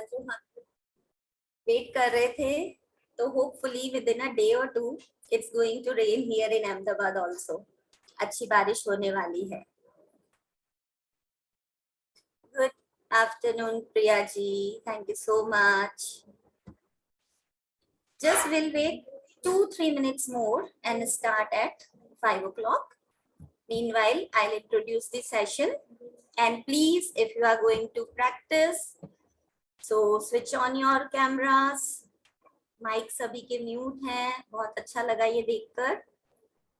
जो हम वेट कर रहे थे, तो hopefully within a day or two it's going to rain here in Ahmedabad also. अच्छी बारिश होने वाली है। Good afternoon Priya ji, thank you so much. Just we'll wait 2-3 minutes more and start at 5 o'clock. Meanwhile, I'll introduce the session, and please, if you are going to practice, so switch on your cameras. Mic सभी के mute हैं। बहुत अच्छा लगा ये देखकर।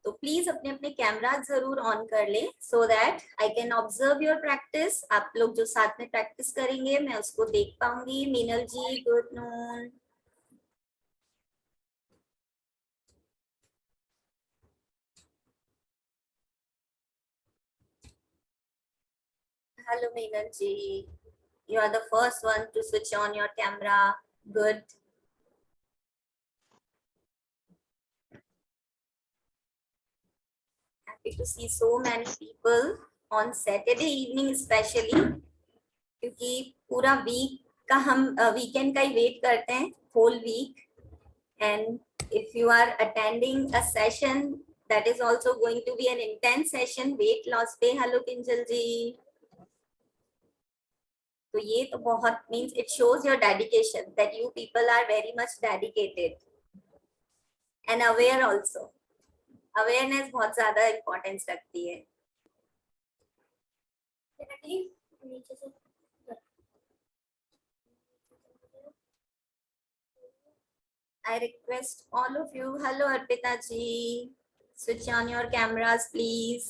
तो please अपने अपने कैमरा जरूर ऑन कर ले, so that I can observe your practice. आप लोग जो साथ में प्रैक्टिस करेंगे मैं उसको देख पाऊंगी। Meenal ji, good noon. Hello, Meenal ji. You are the first one to switch on your camera. Good. Happy to see so many people on Saturday evening especially, क्योंकि पूरा वीक का हम वीकेंड का ही वेट करते हैं, whole week. And if you are attending a session that is also going to be an intense session, weight loss पे, hello Kinjal ji. तो ये तो बहुत means it shows your dedication, that you people are very much dedicated and aware also. Awareness बहुत ज्यादा importance रखती है। I request all of you, hello Arpita ji, switch on your cameras please.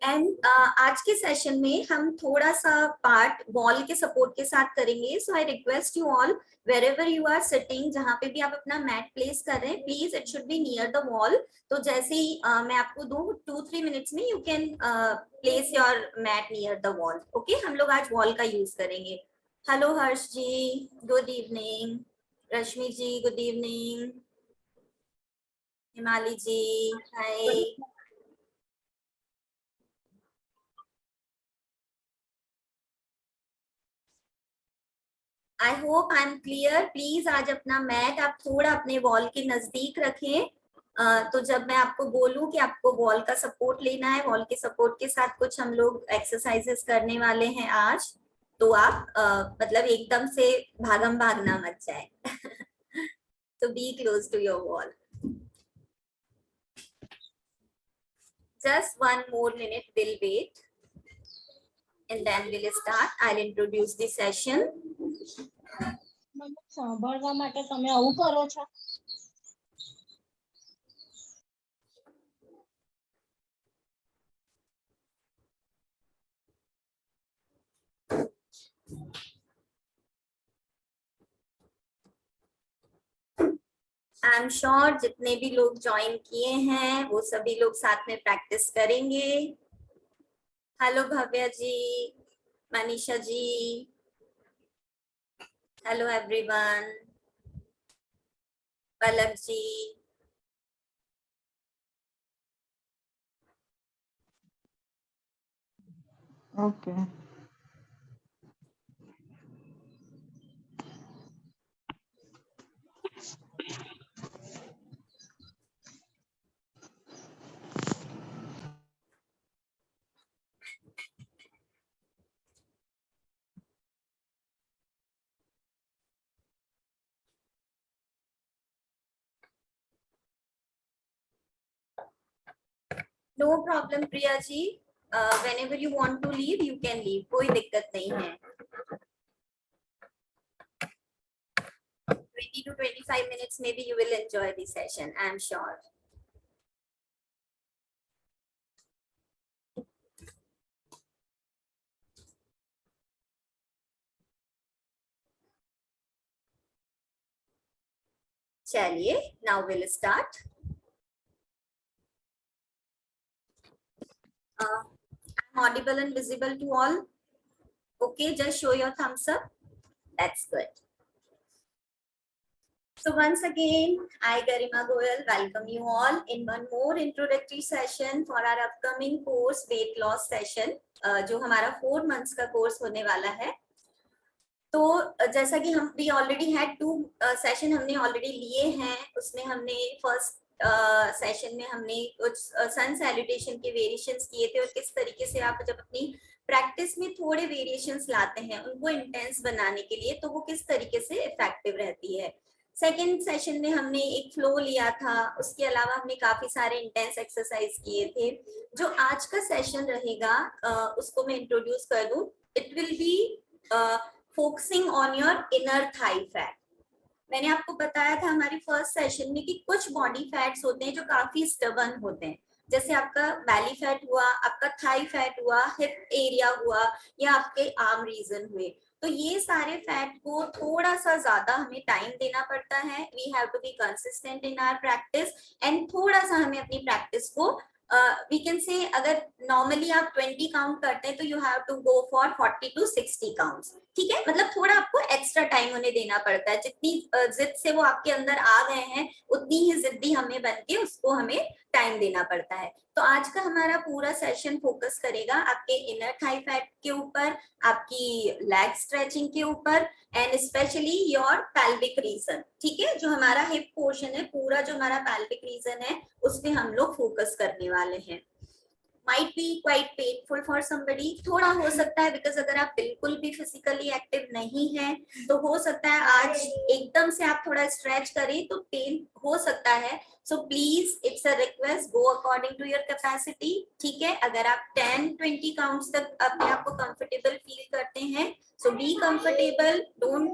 And आज के session में हम थोड़ा सा पार्ट वॉल के सपोर्ट के साथ करेंगे। So I request you all, wherever you are sitting, जहाँ पे भी आप अपना मैट प्लेस कर रहे हैं, please it should be near the wall. तो जैसे ही मैं आपको दूं 2-3 मिनट्स में, you can place your mat near the wall. Okay, हम लोग आज वॉल का यूज करेंगे। Hello Harsh ji, good evening. Rashmi ji, good evening. Himali ji, hi. I hope I am clear. Please आज अपना मैट आप थोड़ा अपने वॉल के नजदीक रखें। तो जब मैं आपको बोलूं कि आपको वॉल का सपोर्ट लेना है, वॉल के सपोर्ट के साथ कुछ हम लोग एक्सरसाइजेस करने वाले हैं आज, तो आप मतलब एकदम से भागम भागना मत जाए। तो be close to your wall. Just 1 more minute, we'll wait and then we'll start. I'll introduce the session. સાંભળવા માટે તમે આવું કરો છો? आई एम श्योर जितने भी लोग ज्वाइन किए हैं वो सभी लोग साथ में प्रैक्टिस करेंगे। Hello Bhavya ji, Manisha ji, hello everyone, Palak ji. Okay no problem Priya ji, whenever you want to leave you can leave, कोई दिक्कत नहीं है। 20 to 25 minutes maybe you will enjoy the session, I am sure. चलिए, now we'll start. I'm audible and visible to all. Okay, just show your thumbs up. That's good. So once again, I, Garima Goyal, welcome you all in one more introductory session for our upcoming course, weight loss session, जो हमारा 4 months का course होने वाला है। तो जैसा कि हम वी ऑलरेडी हैड 2 सेशन हमने ऑलरेडी लिए हैं, उसमें हमने फर्स्ट सेशन में हमने कुछ सन सैल्यूटेशन के वेरिएशंस किए थे और किस तरीके से आप जब अपनी प्रैक्टिस में थोड़े वेरिएशंस लाते हैं उनको इंटेंस बनाने के लिए, तो वो किस तरीके से इफेक्टिव रहती है। सेकेंड सेशन में हमने एक फ्लो लिया था, उसके अलावा हमने काफी सारे इंटेंस एक्सरसाइज किए थे। जो आज का सेशन रहेगा उसको मैं इंट्रोड्यूस कर दूं। It will be focusing on your inner Thai fat. मैंने आपको बताया था हमारी फर्स्ट सेशन में कि कुछ बॉडी फैट्स होते हैं जो काफी स्टबर्न होते हैं, जैसे आपका बैली फैट हुआ, आपका थाई फैट हुआ, हिप एरिया हुआ, या आपके आर्म रीजन हुए। तो ये सारे फैट को थोड़ा सा ज्यादा हमें टाइम देना पड़ता है। We have to be consistent in our practice and थोड़ा सा हमें अपनी प्रैक्टिस को वी कैन से, अगर नॉर्मली आप 20 काउंट करते हैं तो you have to go for 40 to 60 counts. ठीक है, मतलब थोड़ा आपको एक्स्ट्रा टाइम उन्हें देना पड़ता है। जितनी जिद से वो आपके अंदर आ गए हैं उतनी ही जिद्दी हमें बन के उसको हमें टाइम देना पड़ता है। तो आज का हमारा पूरा सेशन फोकस करेगा आपके इनर थाई फैट के ऊपर, आपकी लेग स्ट्रेचिंग के ऊपर and specially your pelvic reason. ठीक है, जो हमारा हिप पोर्शन है, पूरा जो हमारा पैल्विक रीजन है उस पे हम लोग फोकस करने वाले हैं। might be quite painful for somebody, थोड़ा हो सकता है, बिकॉज अगर आप बिल्कुल भी फिजिकली एक्टिव नहीं है तो हो सकता है आज एकदम से आप थोड़ा स्ट्रेच करें तो पेन हो सकता है। So please it's a request, go according to your capacity. ठीक है, अगर आप 10-20 काउंट्स तक अपने आप को कंफर्टेबल फील करते हैं सो बी कंफर्टेबल, डोंट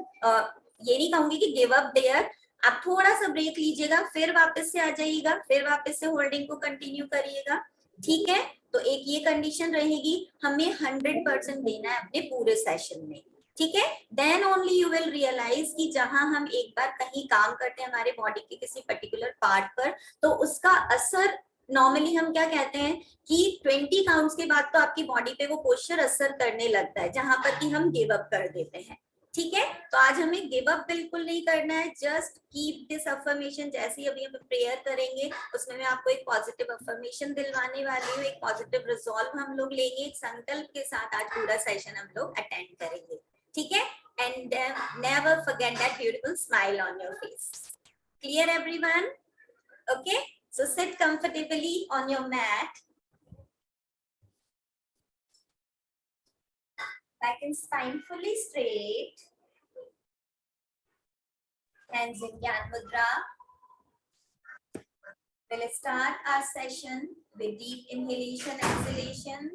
ये नहीं कहूंगी कि गिव अप देयर। आप थोड़ा सा ब्रेक लीजिएगा, फिर वापस से आ जाइएगा, फिर वापस से होल्डिंग को कंटिन्यू करिएगा। ठीक है, तो एक ये कंडीशन रहेगी, हमें 100% देना है अपने पूरे सेशन में। ठीक है, then only you will realise कि जहां हम एक बार कहीं काम करते हैं हमारे बॉडी के किसी पर्टिकुलर पार्ट पर, तो उसका असर, नॉर्मली हम क्या कहते हैं कि 20 काउंट्स के बाद तो आपकी बॉडी पे वो पोस्चर असर करने लगता है, जहां पर कि हम गिव अप कर देते हैं। ठीक है, तो आज हमें गिव अप बिल्कुल नहीं करना है, जस्ट कीप दिस अफर्मेशन। जैसे ही अभी हम प्रेयर करेंगे उसमें मैं आपको एक पॉजिटिव अफर्मेशन दिलवाने वाली हूँ, एक पॉजिटिव रिजॉल्व हम लोग लेंगे, एक संकल्प के साथ आज पूरा सेशन हम लोग अटेंड करेंगे। ठीक है, and never forget that beautiful smile on your face. Clear everyone? Okay, so sit comfortably on your mat, back and spine fully straight, hands in Gyan Mudra. We'll start our session with deep inhalation, exhalation.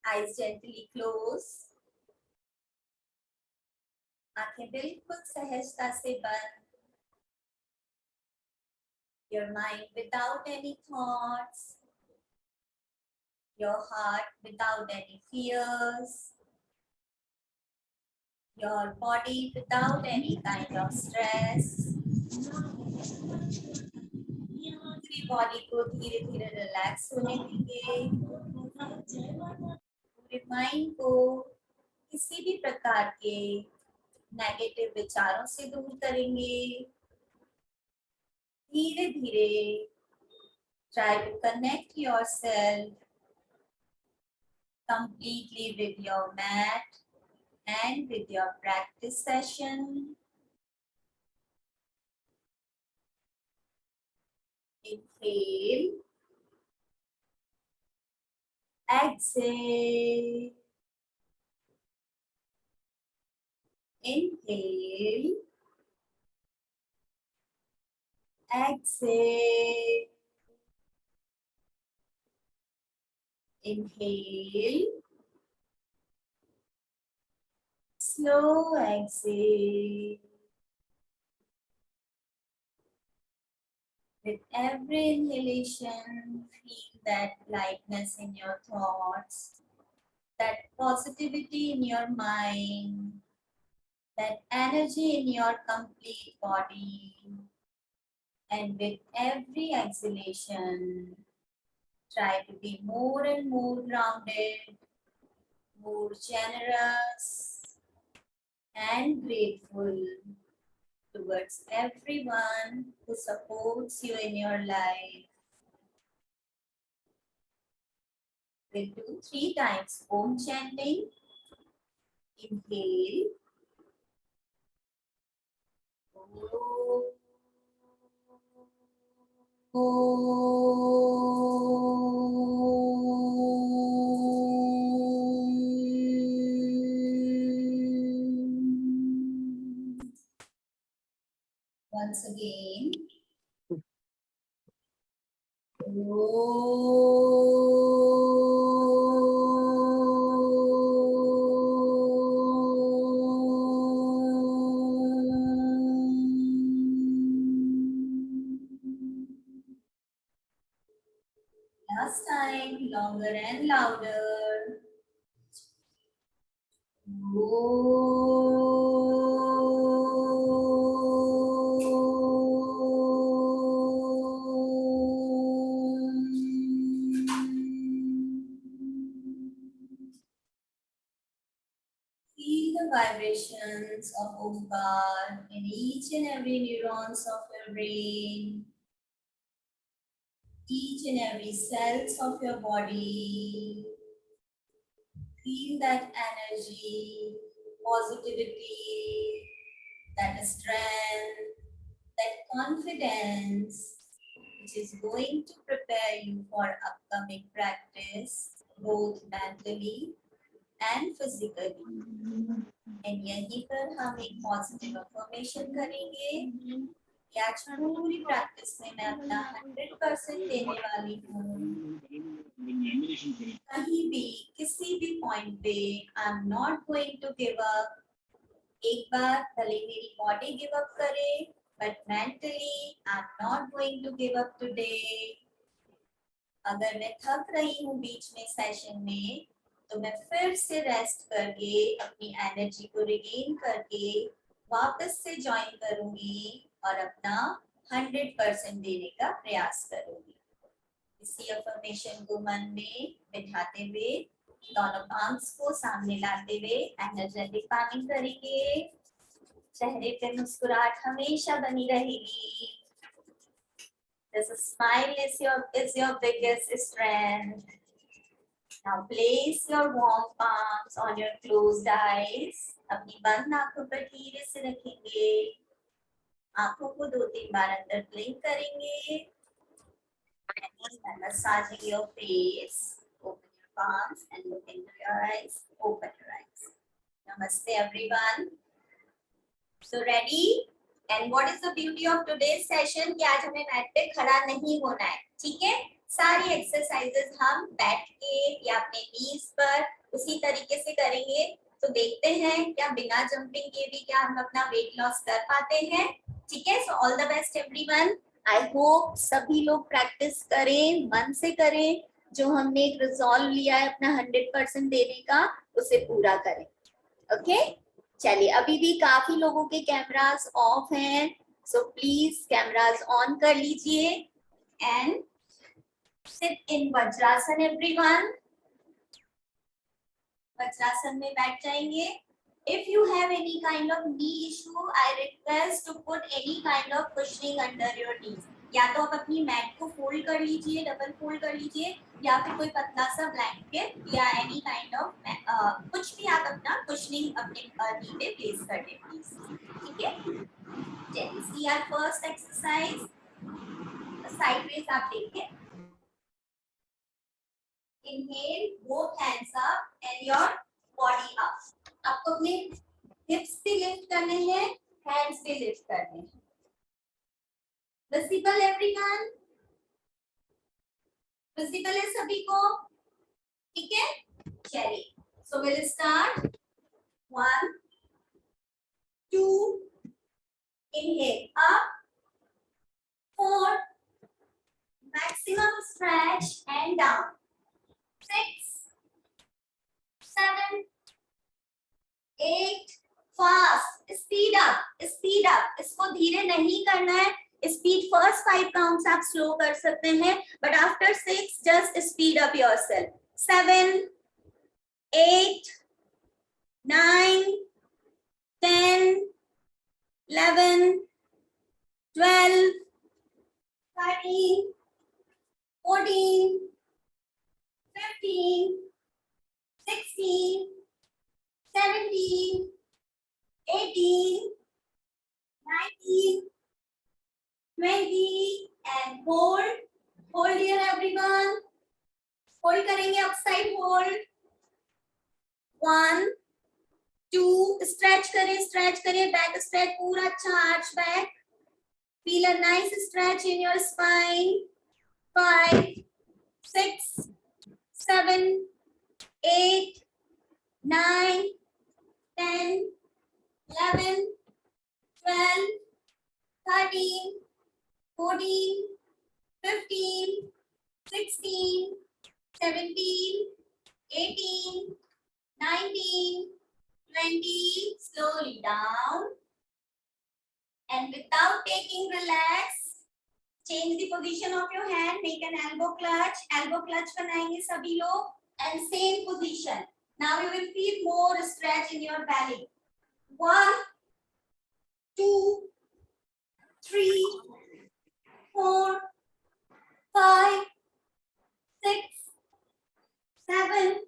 Eyes gently close. आंखें बिल्कुल सहजता से बंद. Your mind without any thoughts. Your heart without any fears. Your body without any kind of stress. पूरी body को धीरे धीरे relax होने देंगे. पूरे माइंड को किसी भी प्रकार के नेगेटिव विचारों से दूर करेंगे. धीरे धीरे try to connect yourself completely with your mat and with your practice session. Inhale, exhale, inhale, exhale, inhale, slow exhale. With every inhalation, feel that lightness in your thoughts, that positivity in your mind, that energy in your complete body. And with every exhalation, try to be more and more grounded, more generous, and grateful towards everyone who supports you in your life. We'll do 3 times Om chanting. Inhale. Once again. Last time, longer and louder. Feel the vibrations of Omkar in each and every neurons of your brain, each and every cells of your body. Feel that energy, positivity, that strength, that confidence, which is going to prepare you for upcoming practice, both mentally and physically. And यहीं पर हम एक positive affirmation करेंगे कि आज पूरी practice में मैं अपना 100% देने वाली हूँ. कहीं भी किसी भी पॉइंट पे I am not going to give up. एक बार भले मेरी बॉडी गिव अप करे, but mentally I am not going to give up today. अगर मैं थक रही हूँ बीच में सेशन में, तो मैं फिर से रेस्ट करके अपनी एनर्जी को रिगेन करके वापस से ज्वाइन करूंगी और अपना 100% देने का प्रयास करूंगी. इसी अफर्मेशन को मन में बिठाते हुए दोनों पाम्स को सामने लाते हुए एनर्जेटिक पामिंग करेंगे. चेहरे पे मुस्कुराहट हमेशा बनी रहेगी. This smile is your biggest strength. Now place your warm palms on your closed eyes. अपनी बंद आंखों पर धीरे से रखेंगे. आंखों को 2-3 बार अंदर ब्लिंक करेंगे. And massaging your face. Open your palms and look into your eyes. Open your eyes. Namaste everyone. So ready? And what is the beauty of today's session? कि आज हमें मैट पे खड़ा नहीं होना है. ठीक है? सारी एक्सरसाइजेस हम बैठ के या अपने नीज पर उसी तरीके से करेंगे. तो देखते हैं क्या बिना जंपिंग के भी क्या हम अपना वेट लॉस कर पाते हैं. ठीक है? So all the best everyone. I hope सभी लोग प्रैक्टिस करें, मन से करें. जो हमने एक रिजॉल्व लिया है अपना 100% देने का, उसे पूरा करें. ओके? चलिए, अभी भी काफी लोगों के कैमरास ऑफ हैं, सो प्लीज कैमरास ऑन कर लीजिए. And sit in vajrasana everyone. Vajrasana में बैठ जाएंगे. If you have any kind of knee issue, I request to put any kind of cushioning under your knees. या तो आप अपनी मैट को फोल्ड कर लीजिए, डबल फोल्ड कर लीजिए, या फिर कोई पतला सा ब्लैंकेट या एनी काइंड ऑफ कुछ भी आप अपना कुशनिंग अपने नी पे प्लेस कर दें प्लीज. ठीक है? चलिए, see our first exercise. Sideways आप देखिए. Inhale, both hands up and your body up. आपको अपने hips भी lift करने हैं, hands भी lift करने हैं. Visible everyone? Visible है सभी को? ठीक है? चलिए. So we'll start. 1, 2. Inhale up. 4. Maximum stretch and down. 6, 7, 8. Fast. Speed up, speed up. इसको धीरे नहीं करना है. स्पीड फर्स्ट 5 काउंट्स आप स्लो कर सकते हैं, but after 6 just speed up yourself. 7, 8, 9, 10, 11, 12, 13, 14, 15. 15, 16, 17, 18, 19, 20 and hold. Hold here everyone. Hold करेंगे upside hold. 1, 2, stretch करें, back stretch पूरा अच्छा arch back. Feel a nice stretch in your spine. 5, 6, 7, 8, 9, 10, 11, 12, 13, 14, 15, 16, 17, 18, 19, 20. Slowly down. And without taking relax, change the position of your hand. Make an elbow clutch. Elbow clutch बनाएंगे सभी लोग. And same position. Now you will feel more stretch in your belly. 1, 2, 3, 4, 5, 6, 7,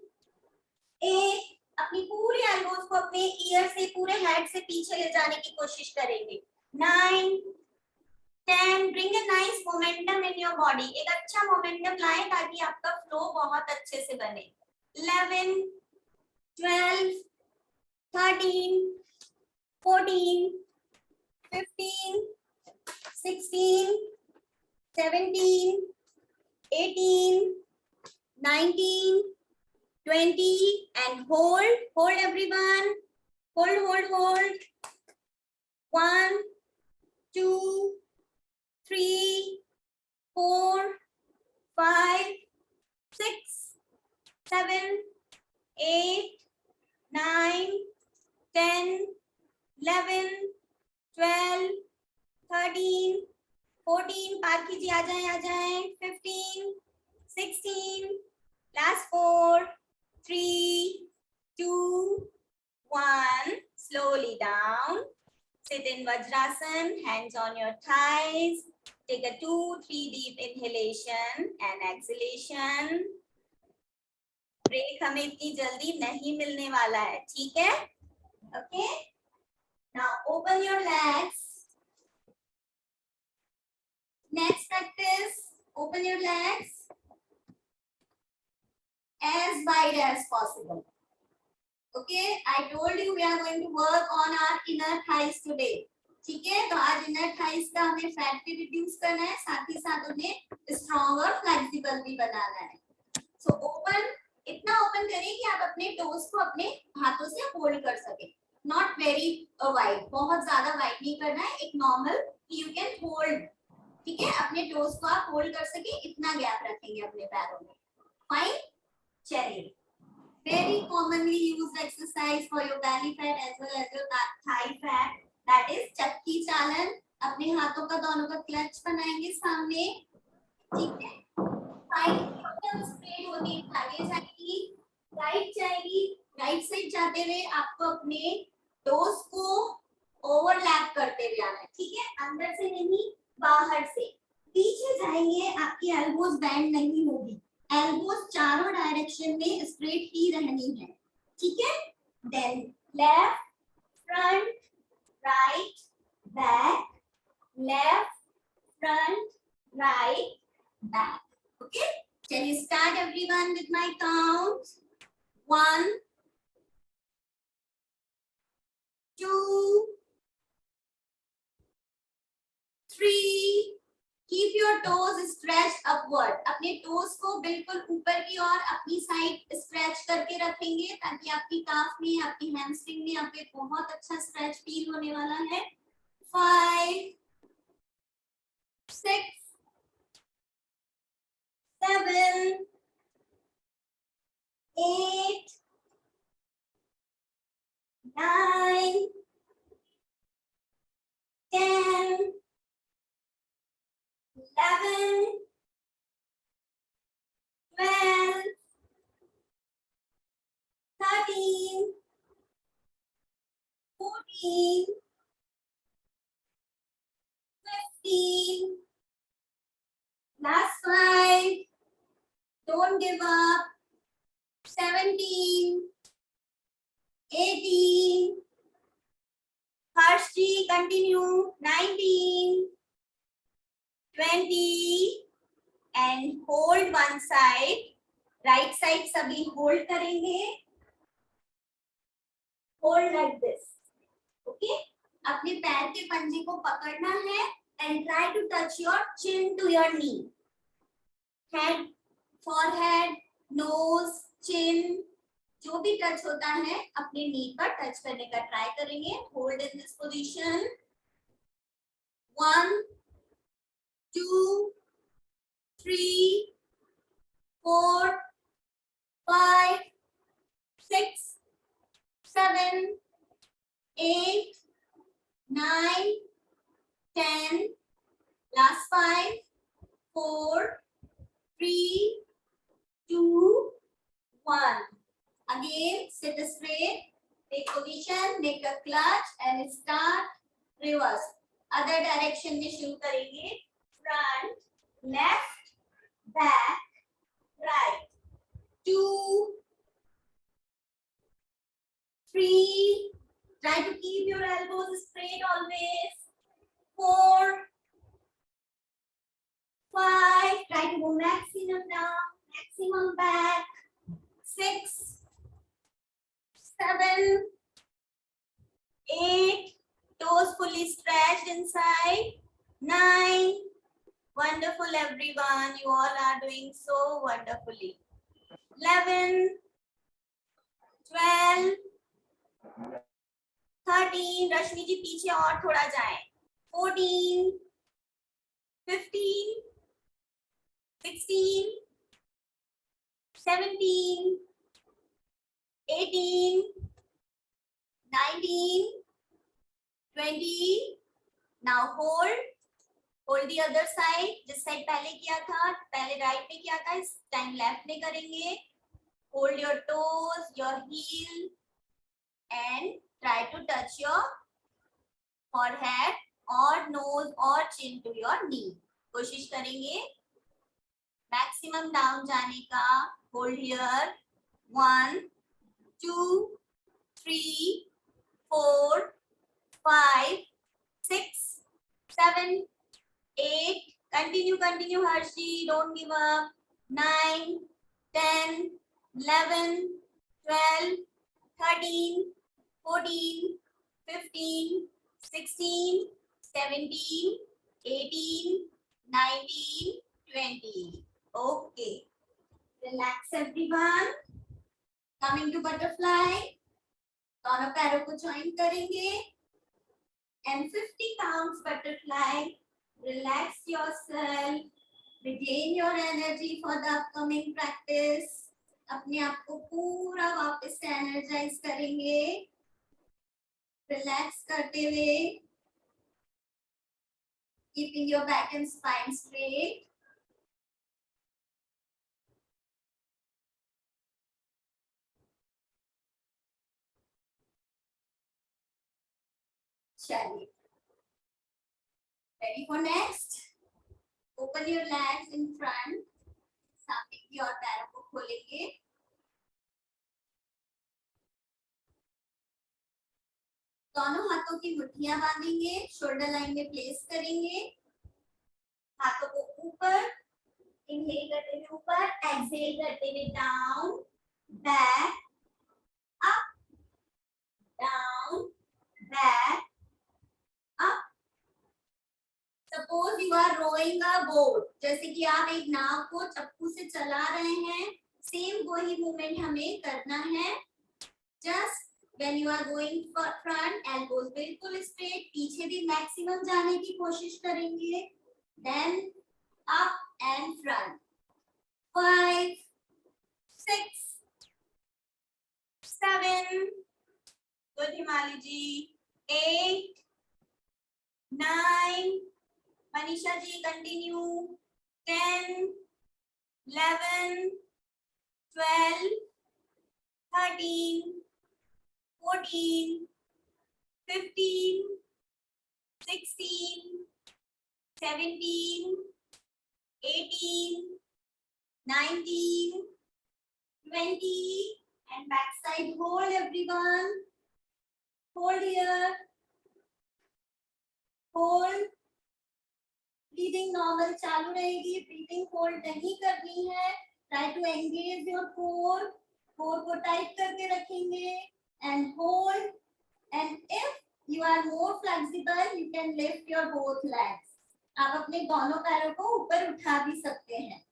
8. अपनी पूरी elbows को अपने year से पूरे head से पीछे ले जाने की कोशिश करेंगे. 9, 10. Bring a nice momentum in your body. एक अच्छा मोमेंटम लाए ताकि आपका फ्लो बहुत अच्छे से बने. 11, 12, 13, 14, 15, 16, 17, 18, 19, 20 and hold everyone. Hold. 1, 2, 3, 4, 5, 6, 7, 8, 9, 10, 11, 12, 13, 14. पार कीजिए, आ जाएं. 15, 16, last 4, 3, 2, 1. Slowly down. Sit in Vajrasan, hands on your thighs. Take a 2, 3 deep inhalation and exhalation. Break हमें इतनी जल्दी नहीं मिलने वाला है, ठीक है? Okay. Now open your legs. Next practice. Open your legs as wide as possible. Okay, I told you we are going to work on our inner thighs today. ठीक है, तो आज इनर थाइज का हमें फैट भी reduce करना है, साथ ही साथ उन्हें स्ट्रॉन्ग और फ्लेक्सिबल भी बनाना है. सो ओपन, इतना ओपन करें कि आप अपने टोज को अपने हाथों से होल्ड कर सके. नॉट वेरी वाइड, बहुत ज्यादा वाइड नहीं करना है, एक नॉर्मल यू कैन होल्ड. ठीक है, अपने टोज को आप होल्ड कर सके इतना गैप रखेंगे अपने पैरों में. फाइन, चलिए. Very commonly used exercise for your belly fat as well as your thigh fat, that is चक्की चालन. अपने हाथों का दोनों का क्लच बनाएंगे सामने. ठीक है, स्प्रेड होती है आगे जाएगी, राइट जाएगी. राइट साइड जाते हुए आपको अपने टोस को ओवरलैप करते हुए आना है. ठीक है, अंदर से नहीं, बाहर से. पीछे जाएंगे, आपकी एल्बोज बैंड नहीं होगी. एल्बोज चारों डायरेक्शन में स्ट्रेट ही रहनी है. ठीक है, then left, front, right, back, left, front, right, back. Okay, can you start everyone with my count? 1, 2, 3. Keep your toes stretched upward. अपने टोज को बिल्कुल ऊपर की ओर अपनी साइड स्ट्रेच करके रखेंगे ताकि आपकी काफ में, आपकी हैमस्ट्रिंग में आपको बहुत अच्छा स्ट्रेच फील होने वाला है. 5, 6, 7, 8, 9, 10, 11, 12, 13, 14, 15. Last 5. Don't give up. 17, 18. Harshji, continue. 19, 20 and hold one side. Right side सभी hold करेंगे. Hold like this. Okay? अपने पैर के पंजे को पकड़ना है and try to touch your chin to your knee. Head, forehead, nose, chin, जो भी टच होता है अपने नी पर टच करने का ट्राई करेंगे. Hold in this position. 1, 2, 3, 4, 5, 6, 7, 8, 9, 10. Last 5, 4, 3, 2, 1. Again, sit straight, take position, make a clutch and start reverse. Other direction में शुरू करेंगे. Front, left, back, right. 2, 3. Try to keep your elbows straight always. 4, 5. Try to go maximum down, maximum back. 6, 7, 8. Toes fully stretched inside. 9. Wonderful, everyone. You all are doing so wonderfully. 11, 12, 13. रश्मि जी पीछे और थोड़ा जाएं. 14, 15, 16, 17, 18, 19, 20. Now hold. Hold the other side. जिस side पहले किया था, पहले right में किया था, इस टाइम लेफ्ट में करेंगे. Hold your toes, your heel, and try to touch your forehead or nose or chin to your knee. कोशिश करेंगे मैक्सिमम डाउन जाने का. Hold here. 1, 2, 3, 4, 5, 6, 7, 8. Continue, continue, Harshi. Don't give up. 9, 10, 11, 12, 13, 14, 15, 16, 17, 18, 19, 20. Okay. Relax, everyone. Coming to butterfly. दोनों पैरों को join करेंगे. And 50 counts butterfly. Relax yourself. Regain your energy for the upcoming practice. अपने आप को पूरा वापस से एनर्जाइज करेंगे. रिलैक्स करते हुए. Keeping your back and spine straight. चलिए. Ready for next? Open your legs in front. सामने की ओर पैरों को खोलेंगे. दोनों हाथों की मुट्ठियां बांधेंगे. शोल्डर लाइन में प्लेस करेंगे. हाथों को ऊपर. इनहेल करते हुए ऊपर. एक्सहेल करते हुए down. Back. Up. Down. Back. up. Suppose you are rowing a boat. जैसे कि आप एक नाव को चप्पू से चला रहे हैं. सेम वही मूवमेंट हमें करना है. Just when you are going for front, elbows बिल्कुल straight. पीछे भी मैक्सिमम जाने की कोशिश करेंगे. Then up and front. 5, 6, 7. Good, Himali ji. 8, 9. Manisha ji, continue. 10, 11, 12, 13, 14, 15, 16, 17, 18, 19, 20 and back side hold everyone. Hold here. Hold. Breathing normal चालू रहेगी. Breathing hold नहीं करनी है. Try to engage your core. Core को tight करके रखेंगे and hold. And if you are more flexible, you can lift your both legs. आप अपने दोनों पैरों को ऊपर उठा भी सकते हैं.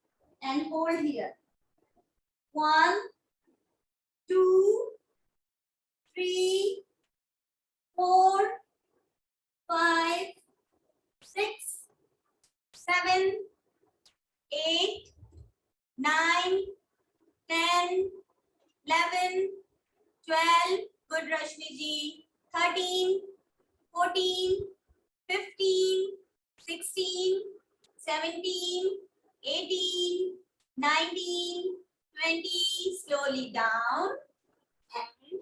And hold here. 1, 2, 3, 4, 5, 6, 7, 8, 9, 10, 11, 12. Good, Rashmi ji. 13, 14, 15, 16, 17, 18, 19, 20. Slowly down and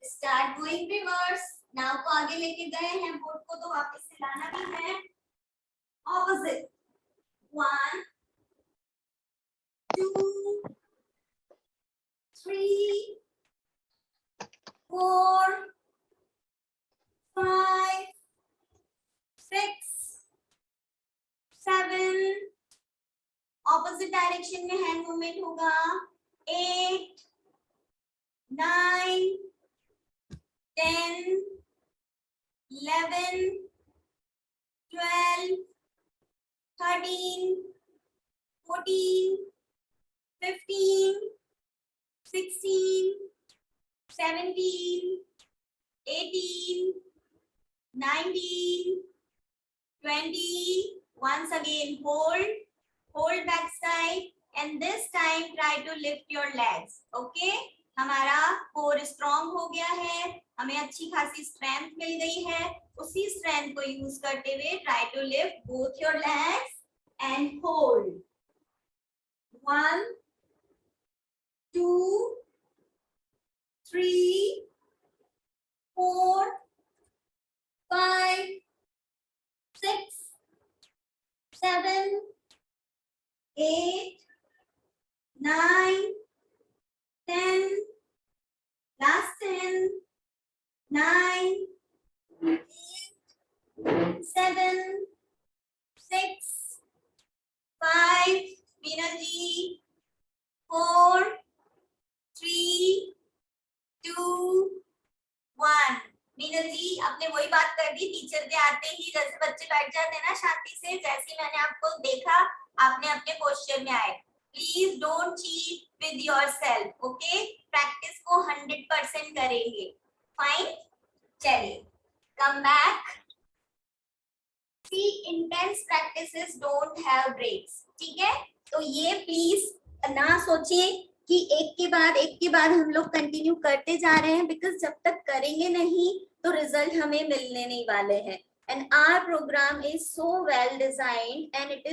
start going reverse. Now को आगे लेके गए हैं, बोर्ड को तो वापस से लाना भी है. Opposite. 1, 2, 3, 4, 5, 6, 7. Opposite direction में hand movement होगा. 8, 9, 10, 11, 12, 13, 14, 15, 16, 17, 18, 19, 20. Once again hold. Hold back side and this time try to lift your legs. Okay? हमारा कोर स्ट्रॉन्ग हो गया है, हमें अच्छी खासी स्ट्रेंथ मिल गई है. उसी स्ट्रेंथ को यूज करते हुए try to lift both your legs and hold. 1, 2, 3, 4, 5, 6, 7, 8, 9, 10, last 10, 9, 8, 7, 6, 5, Meena ji, 4, 3, 2, 1. Meena ji आपने वही बात कर दी टीचर के आते ही, जैसे बच्चे बैठ जाते हैं ना शांति से, जैसे मैंने आपको देखा आपने अपने पोस्चर में आए. Please don't cheat with yourself. Okay, practice को 100% करेंगे. फाइन, चलिए come back. See intense practices don't have breaks. ठीक है, तो ये प्लीज ना सोचें कि एक के बाद हम लोग कंटिन्यू करते जा रहे हैं, बिकॉज जब तक करेंगे नहीं तो रिजल्ट हमें मिलने नहीं वाले हैं. And our programme is so well designed and it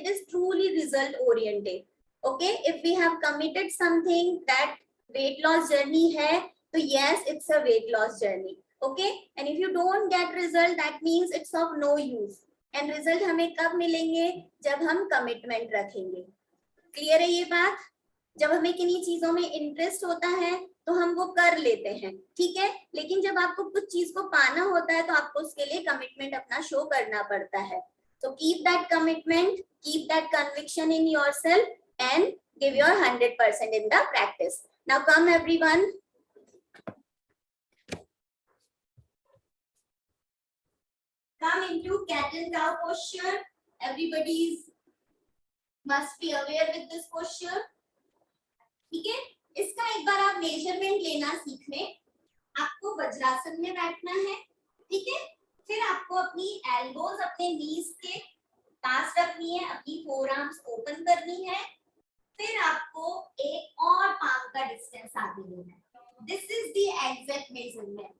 is truly result oriented. Okay, if we have committed something that weight loss journey है, तो yes, it's a weight loss journey. Okay, and if you don't get result, that means it's of no use. And result हमें कब मिलेंगे? जब हम commitment रखेंगे. Clear है ये बात? जब हमें किन्हीं चीजों में इंटरेस्ट होता है तो हम वो कर लेते हैं. ठीक है, लेकिन जब आपको कुछ चीज को पाना होता है तो आपको उसके लिए कमिटमेंट अपना शो करना पड़ता है. So keep that commitment, keep that conviction in yourself and give your 100% in the practice. Now come everyone. Come into cat and cow posture. Everybody must be aware with this posture. ठीक है, इसका एक बार आप measurement लेना सीख लें. आपको वज्रासन में बैठना है. ठीक है, फिर आपको अपनी एल्बोज अपने नीज के पास रखनी है, अपनी फोर आर्म्स ओपन करनी है. फिर आपको एक और पाम का डिस्टेंस आगे लेना है. This is the exact measurement.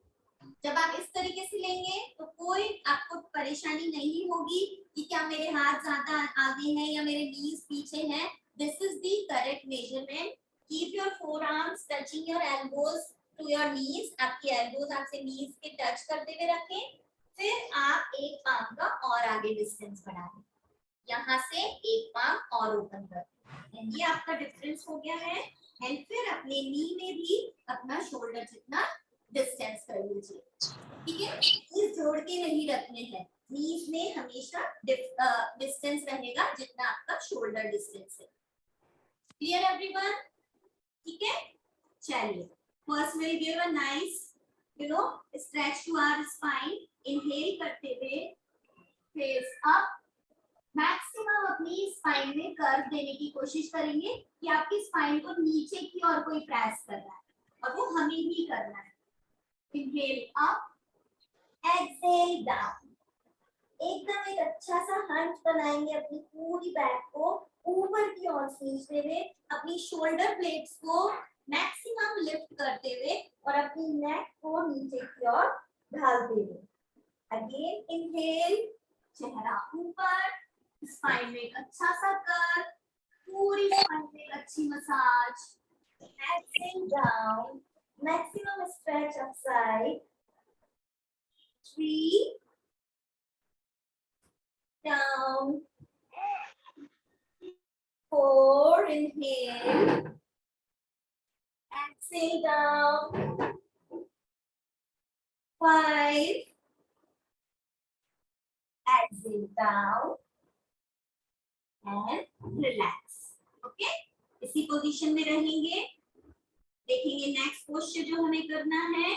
जब आप इस तरीके से लेंगे तो कोई आपको परेशानी नहीं होगी कि क्या मेरे हाथ ज्यादा आगे हैं या मेरे नीज पीछे हैं. This is the correct measurement. Keep your forearms touching your elbows to your knees. आपकी एल्बोज आपसे नीज के टच करते हुए रखें. फिर आप एक पाम का और आगे डिस्टेंस बढ़ा दें. यहाँ से एक पाम और ओपन कर. And ये आपका डिफरेंस हो गया है। एंड फिर अपने नी में भी अपना शोल्डर जितना डिस्टेंस कर लीजिए, ठीक है। इस जोड़ के नहीं रखने हैं, नीज में हमेशा डिस्टेंस रहेगा जितना आपका शोल्डर डिस्टेंस है। Clear everyone? ठीक है, चलिए first will give a nice stretch to our spine. Inhale करते हुए फेस अप, मैक्सिमम अपनी स्पाइन में कर्व देने की कोशिश करेंगे कि आपकी स्पाइन को नीचे की ओर कोई प्रेस कर रहा है, और वो हमें ही करना है। Inhale up, exhale down. एकदम एक अच्छा सा हंट बनाएंगे, अपनी पूरी बैक को ऊपर की ओर खींचते हुए, अपनी शोल्डर ब्लेड्स को मैक्सिमम लिफ्ट करते हुए और अपनी नेक को नीचे की ओर ढालते हुए। अगेन इनहेल, चेहरा ऊपर, स्पाइन में एक अच्छा सा कर्व, पूरी स्पाइन में एक अच्छी massage. Exhale down, maximum stretch upside. 3 down, 4 inhale, exhale down, 5 exhale down and relax. Okay, इसी पोजीशन में रहेंगे। देखेंगे नेक्स्ट पोस्चर जो हमें करना है।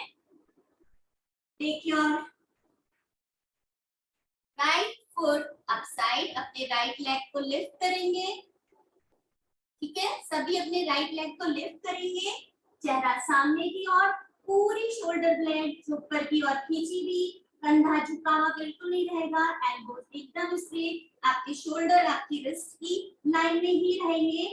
Take your right foot upside, अपने राइट लेग को लिफ्ट करेंगे, ठीक है। सभी अपने राइट लेग को लिफ्ट करेंगे, चेहरा सामने की ओर, पूरी शोल्डर ब्लेड ऊपर की ओर खींची हुई, कंधा झुका हुआ बिल्कुल नहीं रहेगा, एल्बोज एकदम स्ट्रेट, आपके शोल्डर आपकी रिस्ट की लाइन में ही रहेंगे।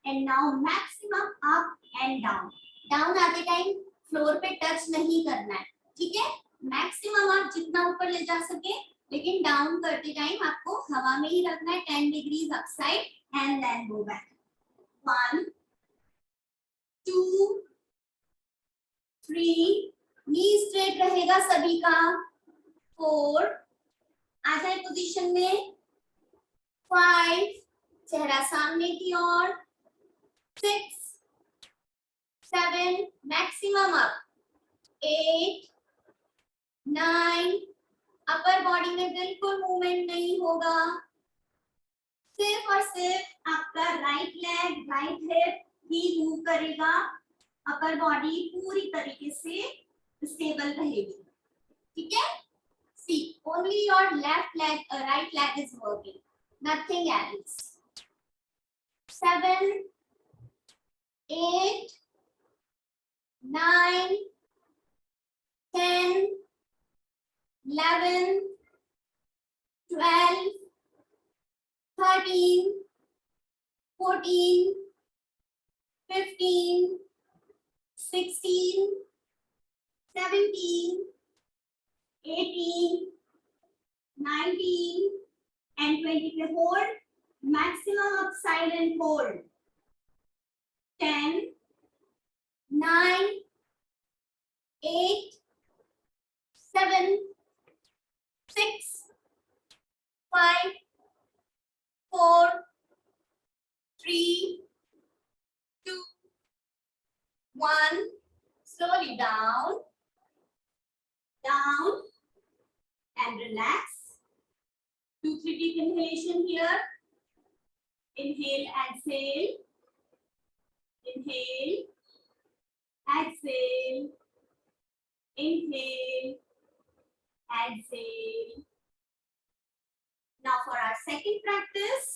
And now maximum up and down. Down आते टाइम फ्लोर पे टच नहीं करना है, ठीक है। मैक्सिमम आप जितना ऊपर ले जा सके, लेकिन डाउन करते टाइम आपको हवा में ही रखना है। 10 degrees upside and then go back. 1 2 3, knee straight रहेगा सभी का। 4, आ जाए पोजीशन में। 5, चेहरा सामने की ओर। 6 7, मैक्सिमम अप। 8 9, अपर बॉडी में बिल्कुल मूवमेंट नहीं होगा, सिर्फ और सिर्फ आपका राइट लेग राइट हिप ही मूव करेगा, अपर बॉडी पूरी तरीके से स्टेबल रहेगी, ठीक है। See only your left leg right leg is working, nothing else. 7 8 9 10 11 12 13 14 15 16 17 18 19 and 20 पे hold, maximum upside and hold. 10 9 8 7 6 5 4 3 2 1, slowly down and relax. 2-3 deep inhalation here. Inhale, exhale, inhale, exhale, inhale, exhale. Now for our second practice,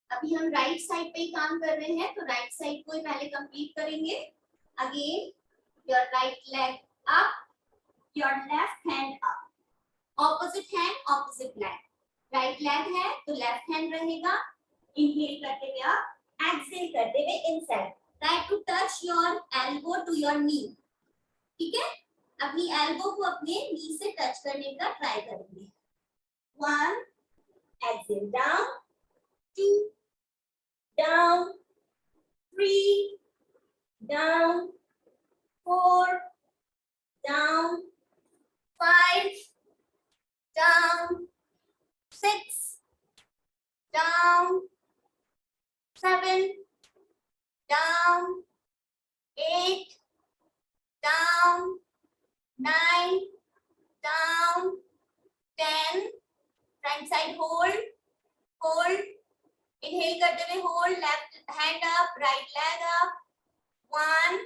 अभी हम right side पे ही काम कर रहे हैं, तो right side को ही पहले कंप्लीट करेंगे। Again your right leg up, your left hand up, opposite hand opposite leg. Right leg है तो लेफ्ट हैंड रहेगा। इनहेल करते हुए आप, एक्सहेल करते हुए inside, try to touch your elbow to your knee, ठीक है। अपनी एल्बो को अपने नी से टच करने का ट्राई करेंगे। 1, exhale down, 2 down, 3 down, 4 down, 5 down, 6 down, 7, down, 8, down, 9, down, 10, front side hold, hold, inhale करते हुए hold, left hand up, right leg up, 1,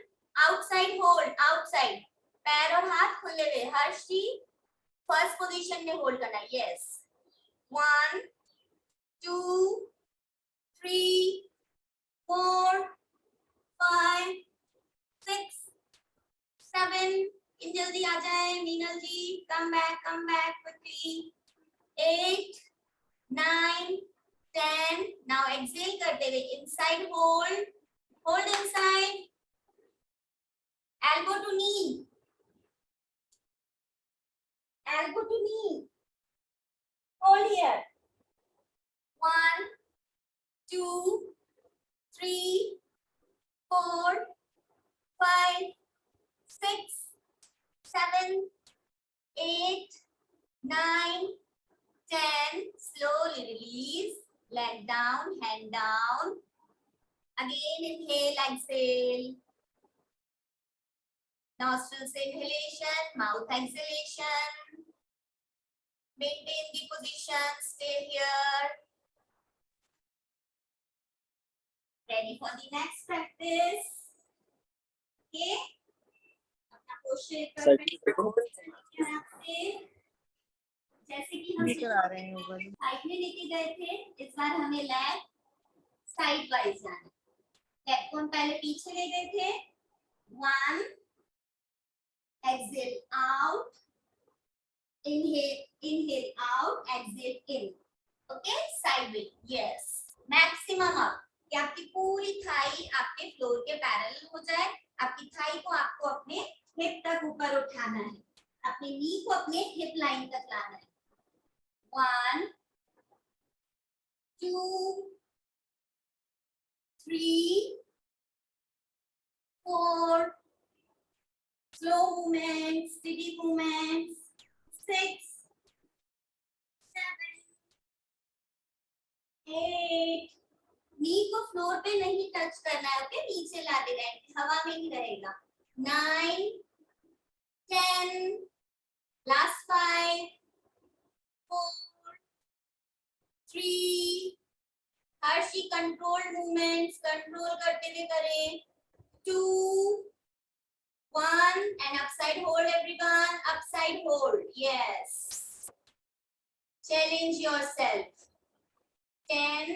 outside hold, outside, पैर और हाथ खुले हुए, हर्षी फर्स्ट पोजीशन में होल्ड करना है, यस, 1, 2, 3, 4, 5, 6, 7, इन जल्दी आ जाए Meenal ji, come back quickly, 8, 9, 10, now exhale करते हुए inside hold, hold inside, elbow to knee, elbow to knee, hold here, 1, 2, 3, 4, 5, 6, 7, 8, 9, 10, slowly release, leg down, hand down, again inhale, exhale, nostrils inhalation, mouth exhalation, maintain the position, stay here, ready for the next practice, okay, अपना posture जैसे कि हम side में लेके गए थे, इस बार हमें लेग साइड वाइज जाना, लेग को हम पहले पीछे ले गए थे, 1, exhale out, inhale out, exhale in, okay, sideways, yes, maximum up, कि आपकी पूरी थाई आपके फ्लोर के पैरेलल हो जाए, आपकी थाई को आपको अपने हिप तक ऊपर उठाना है, अपने नी को अपने हिप लाइन तक लाना है, 1, 2, 3, 4, slow movements, steady movements, 6, 7, 8, नी को फ्लोर पे नहीं टच करना है, ओके, नीचे लाते रहेंगे, हवा में ही रहेगा, 9, 10, last 5, 4, 3, Harshi control movements control करते हुए करें, 2, 1 and upside hold everyone, upside hold, yes, challenge yourself, 10,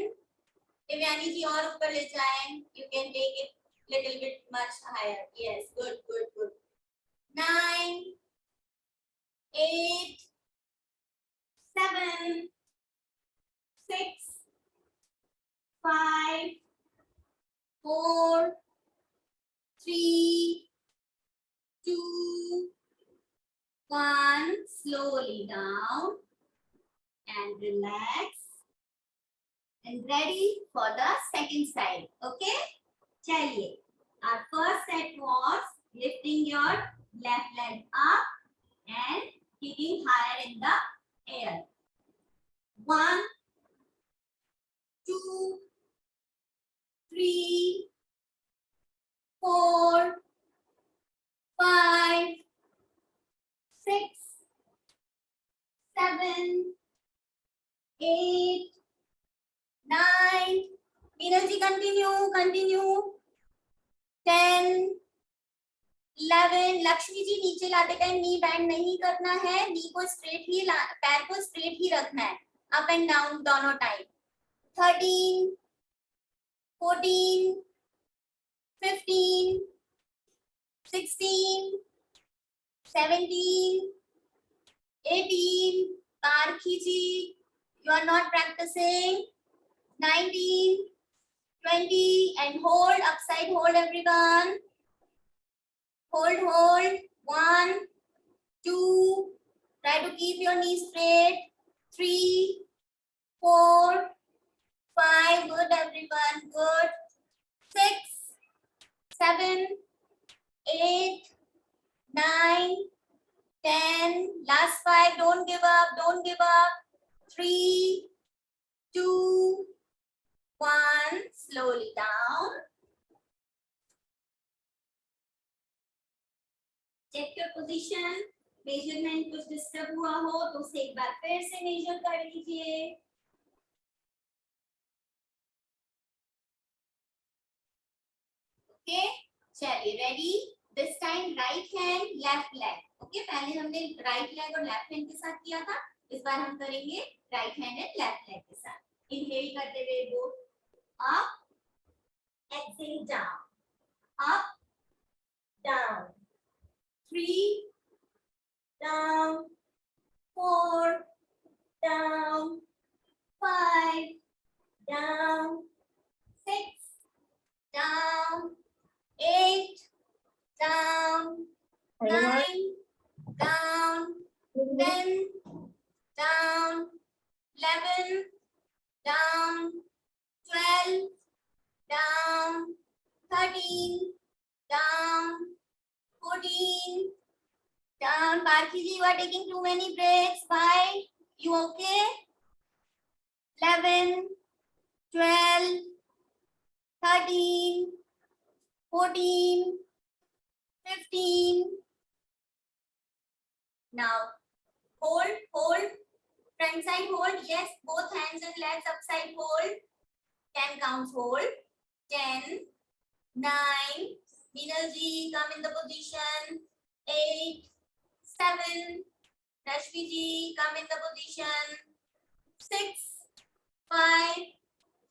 Divyani जी और ऊपर ले जाएं, you can take it little bit much higher, yes, good, 9, 8, 7, 6, 5, 4, 3, 2, 1, slowly down and relax and ready for the second side, okay, chaliye, our first set was lifting your left leg up and kicking higher in the air, 1, 2, 3, 4, 5, 6, 7, 8, 9, Meenal ji continue, 10, 11, Lakshmi ji नीचे लाते time नी band नहीं करना है, नी को straight ही पैर को straight ही रखना है, up and down दोनों time, 13, 14, 15, 16, 17, 18, Parkhi, you are not practicing, 19, 20, and hold, upside hold everyone, hold, 1, 2, try to keep your knees straight, 3, 4, 5, good everyone, good, 6, 7, 8, 9, 10, last 5, don't give up, 3, 2, 1, slowly down. Check your position. Measurement कुछ disturb हुआ हो तो उसे एक बार फिर से major कर लीजिए. ओके, चलिए ready. This time right hand left leg. Okay, पहले हमने राइट लेग और लेफ्ट हैंड के साथ किया था. इस बार हम करेंगे right hand and left leg के साथ. इनहेल करते हुए both up, exhale down, up, down, 3, down, 4, down, 5, down, 6, down, 8, down, 9, down, 10, down, 11, down, 12, down, 13, down, 14, down. Parkiji, you are taking too many breaks. Why? You okay? 11, 12, 13, 14, 15. Now, hold, front side hold. Yes, both hands and legs upside hold. 10 counts hold. 10, 9, Minalji, come in the position. 8, 7, Rashmiji, come in the position. 6, 5,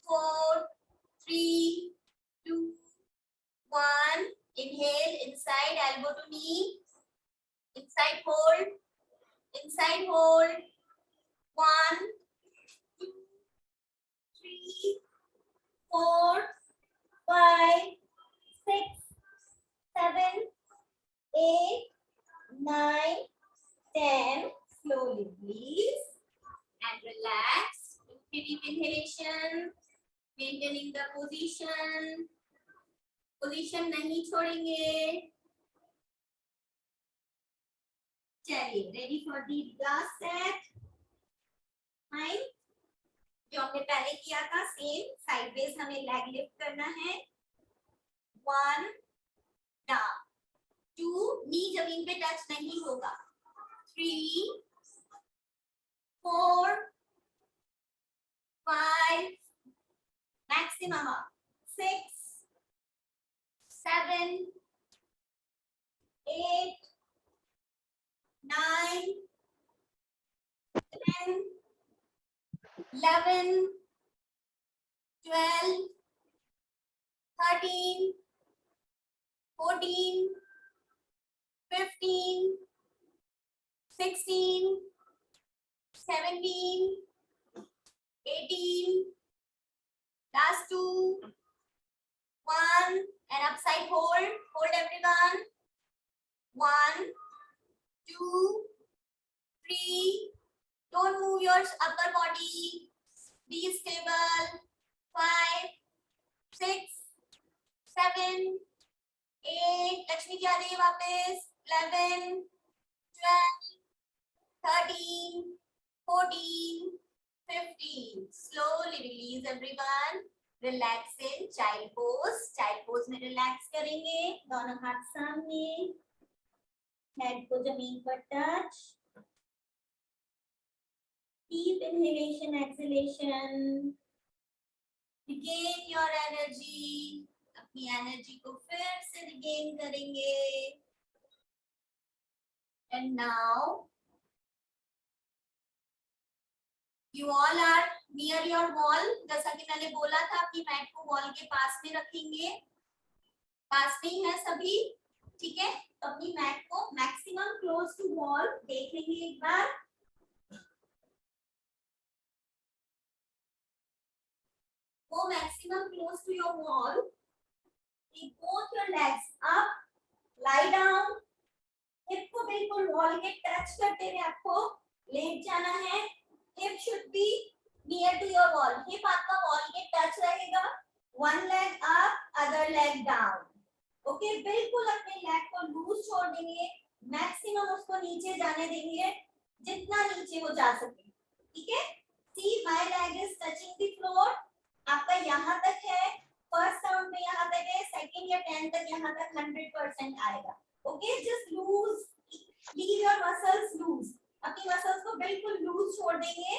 4, 3, 2, 1. Inhale, inside, elbow to knee. Inside hold. Inside hold. 1, 2, 3, 4, 5, 6, 7, 8, 9, 10. Slowly, please. And relax. Deep inhalation. Maintaining the position. Position नहीं छोड़ेंगे. चलिए, ready for the last set. Fine. जो हमने पहले किया था same sideways हमें leg lift करना है. 1, डाउन. 2, नी जमीन पे टच नहीं होगा. 3, 4, 5, maximum 6, 7, 8, 9, 10, 11, 12, 13, 14, 15, 16, 17, 18, last 2, 1, and upside hold. Hold everyone. 1, 2, 3. Don't move your upper body. Be stable. 5, 6, 7, 8. Lakshmi ji aa rahi hai वापस. 11, 12, 13, 14, 15. Slowly release everyone. Relax in child pose. Child pose में relax करेंगे. दोनों हाथ सामने. Head को जमीन पर touch. Deep inhalation, exhalation. Regain your energy. अपनी energy को फिर से regain करेंगे. And now you all are near your wall. जैसा कि मैंने बोला था, अपनी मैट को वॉल के पास में रखेंगे. पास में ही है सभी, ठीक है? तो अपनी मैट को मैक्सिमम क्लोज टू वॉल देख लेंगे एक बार. Go maximum close to your wall. Keep both your legs up. Lie down. Hip को बिल्कुल वॉल के टच करते हुए आपको लेट जाना है. Hip should be near to your wall. Hip आपका वॉल के टच रहेगा. One leg up, other leg down. Okay, बिल्कुल अपने लेग को लूज छोड़ देंगे. मैक्सिमम उसको नीचे जाने देंगे जितना नीचे वो जा सके. ठीक है? See, my leg is touching the floor. आपका यहाँ तक है, फर्स्ट साउंड में यहाँ तक है, सेकंड या 10 तक यहाँ तक 100% आएगा. Okay, just loose, leave your muscles loose. अपनी मसल्स को बिल्कुल लूज छोड़ देंगे.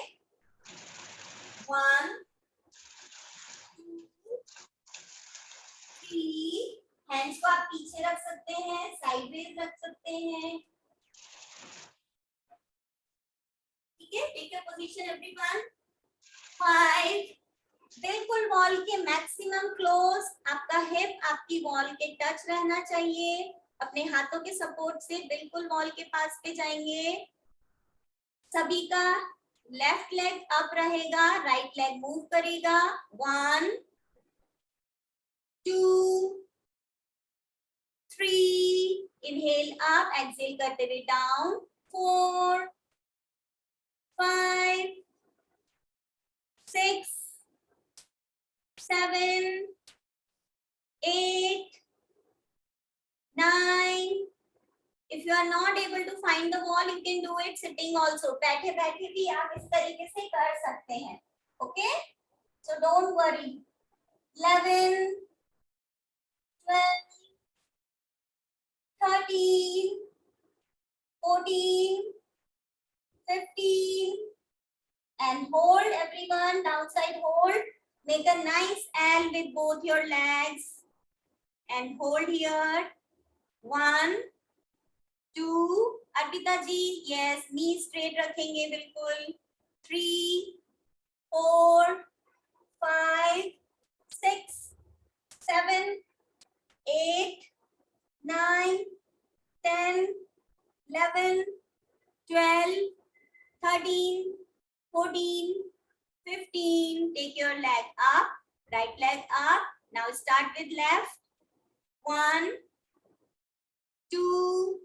1 2 3. हैंड्स को आप पीछे रख सकते हैं, साइडवेज रख सकते हैं. ठीक है, टेक योर पोजीशन एवरीवन. 5. बिल्कुल वॉल के मैक्सिमम क्लोज. आपका हिप आपकी वॉल के टच रहना चाहिए. अपने हाथों के सपोर्ट से बिल्कुल वॉल के पास पे जाएंगे. सभी का लेफ्ट लेग अप रहेगा, राइट लेग मूव करेगा. 1 2 3. इनहेल अप, एक्सहेल करते हुए down. 4 5 6 7 8 9. If you are not able to find the wall, you can do it sitting also. बैठे बैठे भी आप इस तरीके से कर सकते हैं. Okay? So don't worry. 11 12 13 14 15. And hold everyone, downside hold. Make a nice L with both your legs. And hold here. 1 2. Arpita ji, yes, knee straight रखेंगे बिल्कुल. 3 4 5 6 7 8 9 10 11 12 13 14 15. Take your leg up, right leg up. Now start with left. 1 2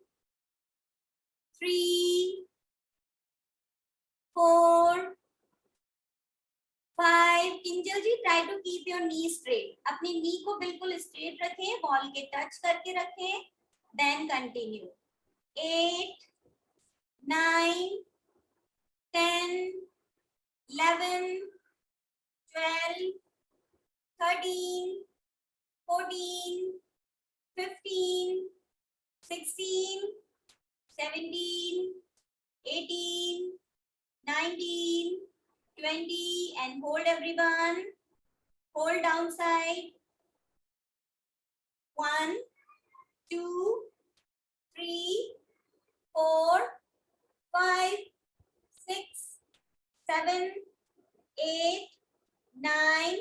3 4 5. Kinjal ji, try to keep your knee straight. अपनी knee को बिल्कुल straight रखें, ball के touch करके रखें. Then continue. 8 9 10 11 12 13 14 15 16 17 18 19 20. And hold everyone. Hold downside. 1 2 3 4 5 6 7 8 9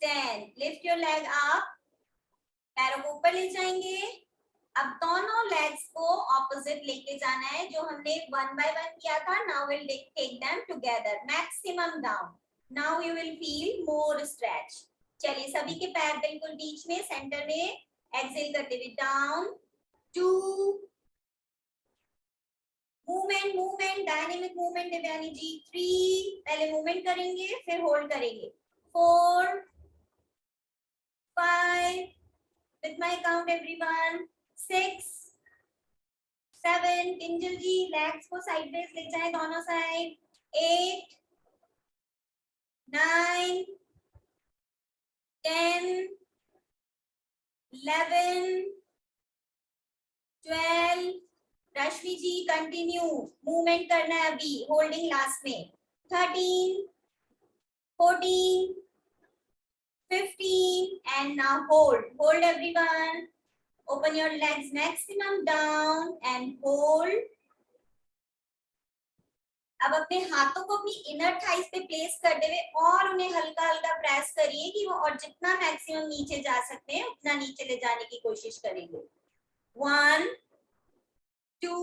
10. Lift your leg up. पैरों को ऊपर ले जाएंगे. अब दोनों लेग्स को ऑपोजिट लेके जाना है, जो हमने 1 by 1 किया था. Now will take them together, maximum down. Now you will feel more stretch. चलिए, सभी के पैर बिल्कुल बीच में, सेंटर में. एक्सहेल करते हुए down. 2 movement movement, dynamic movement Divyani ji. 3. पहले मूवमेंट करेंगे, फिर होल्ड करेंगे. 4 5. with my count everyone. 6 7. Kinjal ji, legs को साइडवेज ले जाएं दोनों साइड. 8 9 10 11 12. रश्मि जी, कंटिन्यू मूवमेंट करना है अभी, होल्डिंग लास्ट में. 13 14 15. and now hold everyone. Open your legs maximum down and hold. अब अपने हाथों को अपनी इनर थाइस पे प्लेस करते हुए और उन्हें हल्का हल्का प्रेस करिए कि वो और जितना मैक्सिमम नीचे जा सकते हैं उतना नीचे ले जाने की कोशिश करेंगे. 1 2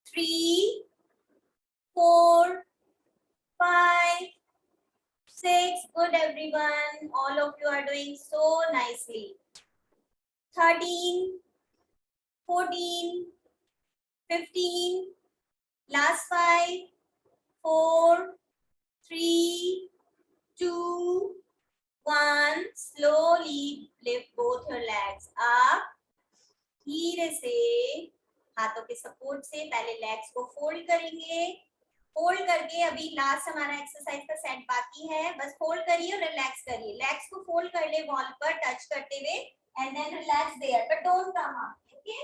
3 4 5 6. Good everyone. All of you are doing so nicely. 13 14 15. Last 5 4 3 2 1. Slowly lift both your legs up. धीरे से हाथों के सपोर्ट से पहले लेग्स को फोल्ड करेंगे. होल्ड करके, अभी लास्ट हमारा एक्सरसाइज का सेट बाकी है, बस होल्ड करिए और रिलैक्स करिए, लेग्स को फोल्ड कर ले वॉल पर टच करते हुए and then relax there but don't come up, okay.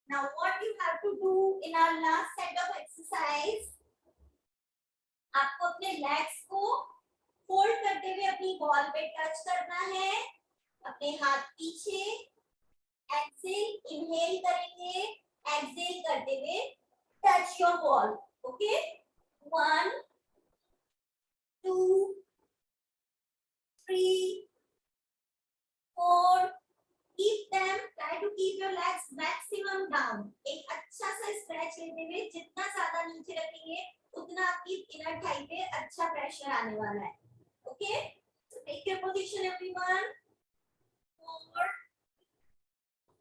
Now what you have to do in our last set of exercise, आपको अपने लेग्स को फोल्ड करते हुए अपनी बॉल पे टच करना है, अपने हाथ पीछे, एक्सेल इनहेल करेंगे, एक्सेल करते हुए touch your ball, okay. 1 2 3 4, keep them, try to keep your legs maximum down, एक अच्छा सा स्ट्रेच लेते हुए, जितना ज्यादा नीचे रखेंगे उतना आपकी इनर थाई पे अच्छा प्रेशर आने वाला है, okay. so take your position everyone, 4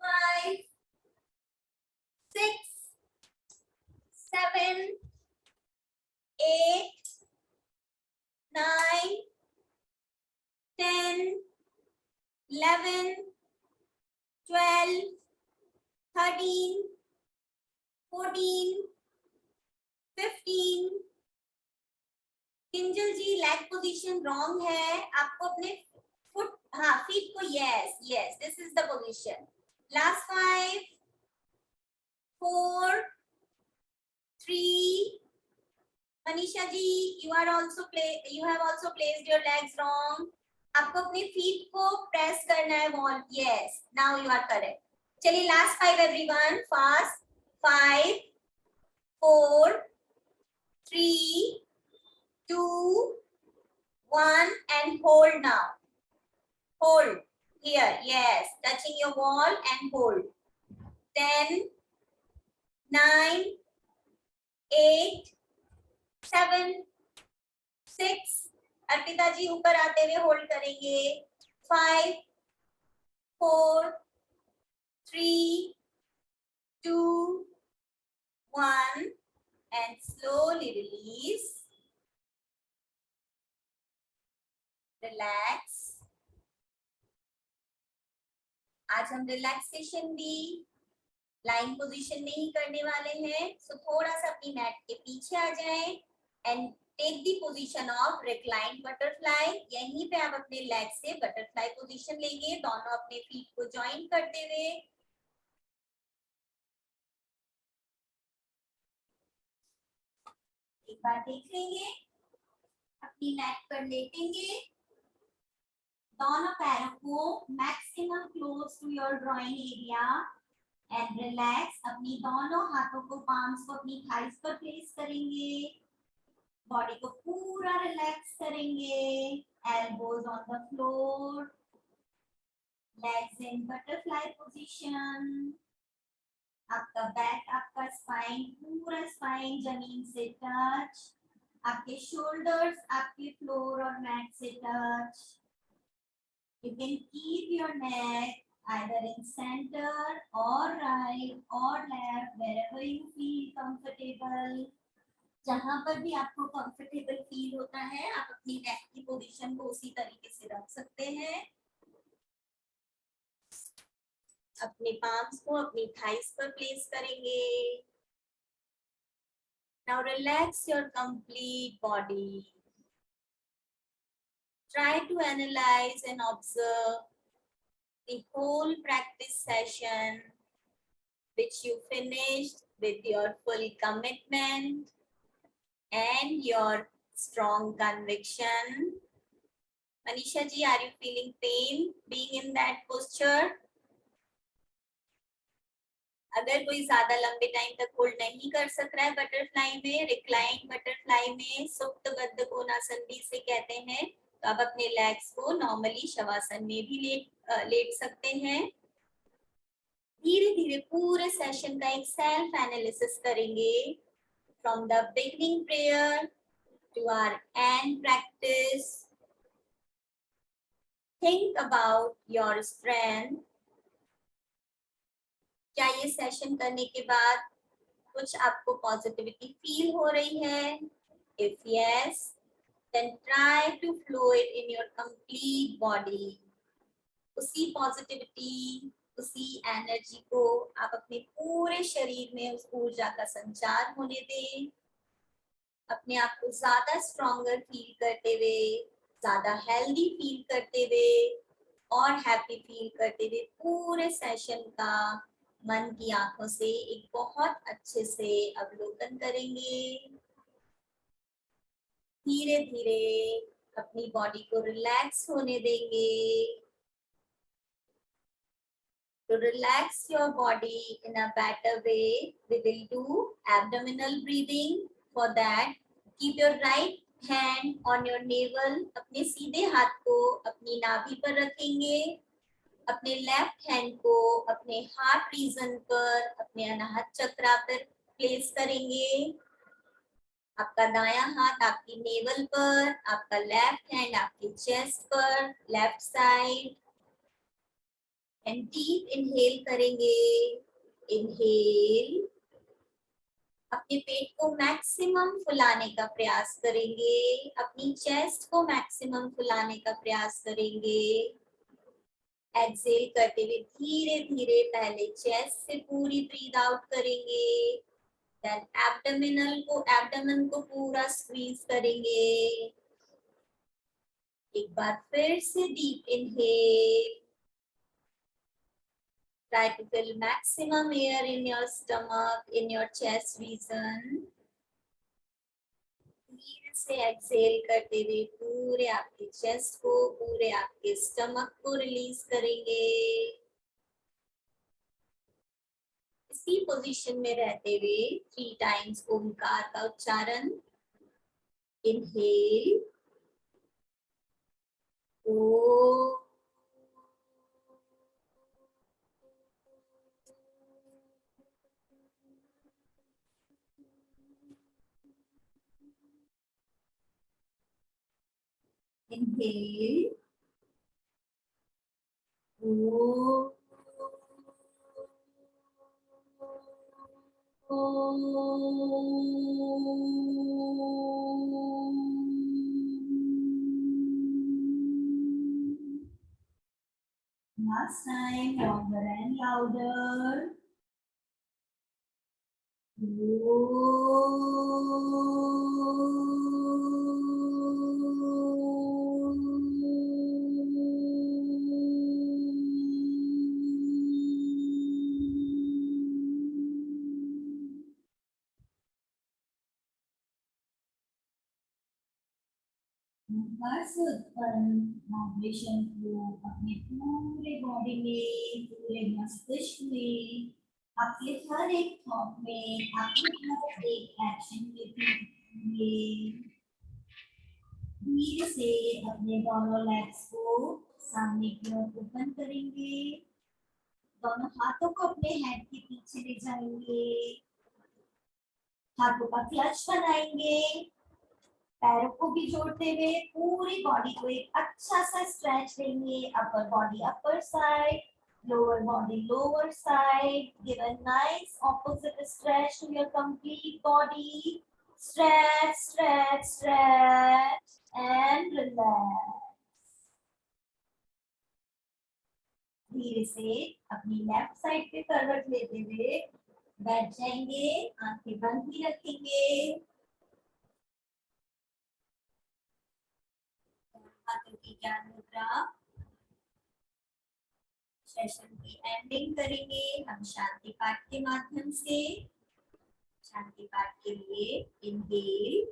5 6 7 8 9 10 11 12 13 14 15, Kinjal ji leg position wrong है, आपको अपने फुट, हाँ फीट को, yes yes this is the position, last 5 4 3, Manisha ji you have also placed your legs wrong, आपको अपने फीट को प्रेस करना है wall, yes now you are correct. चलिए last 5 everyone fast, 5 4 3 2 1 and hold now, hold here, yes, touching your wall and hold, 10 9 8 7 6, Arpita जी ऊपर आते हुए hold करेंगे, 5 4 3 2 1 and slowly release, रिलैक्स। आज हम रिलैक्सेशन भी लाइन पोजीशन में ही करने वाले हैं, सो थोड़ा सा अपनी मैट के पीछे आ जाएं and take the position of recline butterfly, यहीं पे आप अपने लेग से बटरफ्लाई पोजीशन लेंगे, दोनों अपने फीट को ज्वाइन करते हुए, एक बार देख लेंगे, अपनी मैट पर लेटेंगे, दोनों पैरों को maximum close to your drawing area and relax, अपनी दोनों हाथों को पाम्स को अपनी थाइस पर प्लेस करेंगे, बॉडी को पूरा रिलैक्स करेंगे, elbows on the floor, legs in butterfly position, आपका बैक, आपका स्पाइन, पूरा स्पाइन जमीन से टच, आपके शोल्डर्स आपके फ्लोर और मैट से touch, you can keep your neck either in center or right or left, wherever you feel comfortable, जहां पर भी आपको कंफर्टेबल फील होता है आप अपनी नेक की पोजीशन को उसी तरीके से रख सकते हैं, अपने पाम्स को अपनी थाइस पर प्लेस करेंगे, now relax your complete body, try to analyze and observe the whole practice session which you finished with your full commitment and your strong conviction. Manisha ji, are you feeling pain being in that posture? अगर कोई ज्यादा लंबे time तक hold नहीं कर सक रहा है बटरफ्लाई में, रिक्लाइन बटरफ्लाई में, सुप्त बद्ध कोणासन भी इसे कहते हैं, तो आप अपने लेग्स को नॉर्मली शवासन में भी लेट सकते हैं। धीरे धीरे पूरे सेशन का एक सेल्फ एनालिसिस करेंगे, from the beginning prayer to our and practice, think about your strength, क्या ये सेशन करने के बाद कुछ आपको पॉजिटिविटी फील हो रही है? If yes, then try to flow it in your complete body, उसी पॉजिटिविटी, उसी एनर्जी को आप अपने पूरे शरीर में उस ऊर्जा का संचार होने दें। अपने आप को ज्यादा स्ट्रॉन्गर फील करते हुए, ज्यादा हेल्दी फील करते हुए और हैप्पी फील करते हुए पूरे सेशन का मन की आंखों से एक बहुत अच्छे से अवलोकन करेंगे। धीरे धीरे अपनी बॉडी को रिलैक्स होने देंगे। To relax your body in a better way, we will do abdominal breathing. For that, keep your right hand on your navel. अपने सीधे हाथ को अपनी नाभि पर रखेंगे। अपने लेफ्ट हैंड को अपने हार्ट रीजन पर, अपने अनाहत चक्रा पर प्लेस करेंगे। आपका दायां हाथ आपकी नेवल पर, आपका लेफ्ट हैंड आपकी चेस्ट पर, left side. And deep inhale करेंगे। इनहेल, अपने पेट को मैक्सिमम फुलाने का प्रयास करेंगे, अपनी चेस्ट को मैक्सिमम फुलाने का प्रयास करेंगे। एक्सेल करते हुए धीरे धीरे पहले चेस्ट से पूरी ब्रीथ आउट करेंगे, देन एब्डोमेन को पूरा स्क्वीज करेंगे। एक बार फिर से deep inhale. Try to fill maximum air in your stomach, in your chest region. धीरे से एक्सेल करते हुए पूरे आपके चेस्ट को, पूरे आपके स्टमक को रिलीज करेंगे। इसी पोजीशन में रहते हुए 3 टाइम्स ओमकार का उच्चारण। Inhale O, inhale O, last time longer and louder. बस वाइब्रेशन को अपने पूरे बॉडी में, पूरे मस्तिष्क में, आपके हर एक थॉट में, आपके हर एक एक्शन में धीरे से अपने दोनों लेग्स को सामने की ओर ओपन करेंगे। दोनों हाथों को अपने हेड के पीछे ले जाएंगे। हाथों का क्लच बनाएंगे। पैरों को भी जोड़ते हुए पूरी बॉडी को एक अच्छा सा स्ट्रेच देंगे। Upper body upper side, lower body lower side. Give a nice opposite stretch to your complete body. Stretch, stretch, stretch and relax. धीरे से अपनी लेफ्ट साइड पे करवट लेते हुए बैठ जाएंगे। आंखें बंद भी रखेंगे। हाथों की ज्ञान मुद्रा। सेशन की एंडिंग करेंगे हम शांति पाठ के माध्यम से। शांति पाठ के लिए इनहेल,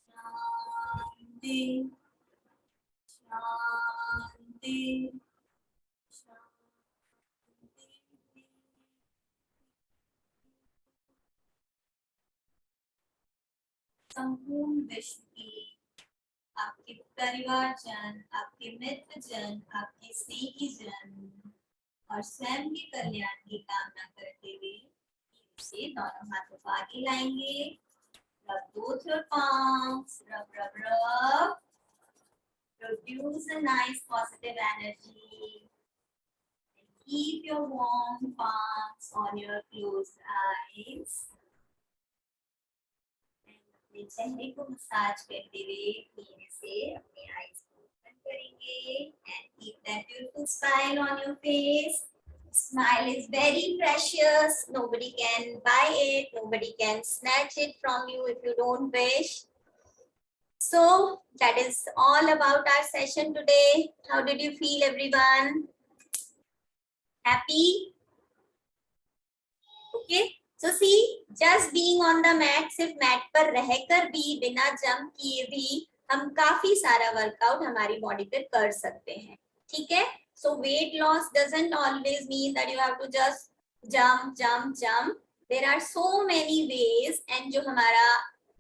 शांति शांति शांति। संपूर्ण विश्व की, आपके परिवारजन, आपके मित्रजन, आपके स्नेही जन और स्वयं के कल्याण की कामना करते हुए से दोनों हाथों को आगे लाएंगे। Rub both your palms, rub, rub, rub. Produce a nice positive energy. And keep your warm palms on your closed eyes. अपने अपने चेहरे को मसाज करते हुए धीरे से अपने आईज को ओपन करेंगे and keep that beautiful smile on your face. Smile is very precious. Nobody can buy it. Nobody can snatch it from you if you don't wish. So that is all about our session today. How did you feel, everyone? Happy? Okay. So see, just being on the mat, सिर्फ mat पर रहकर भी बिना jump किए भी हम काफी सारा वर्कआउट हमारी बॉडी पे कर सकते हैं. ठीक है. So weight loss doesn't always mean that you have to just jump. There are so many ways, and जो हमारा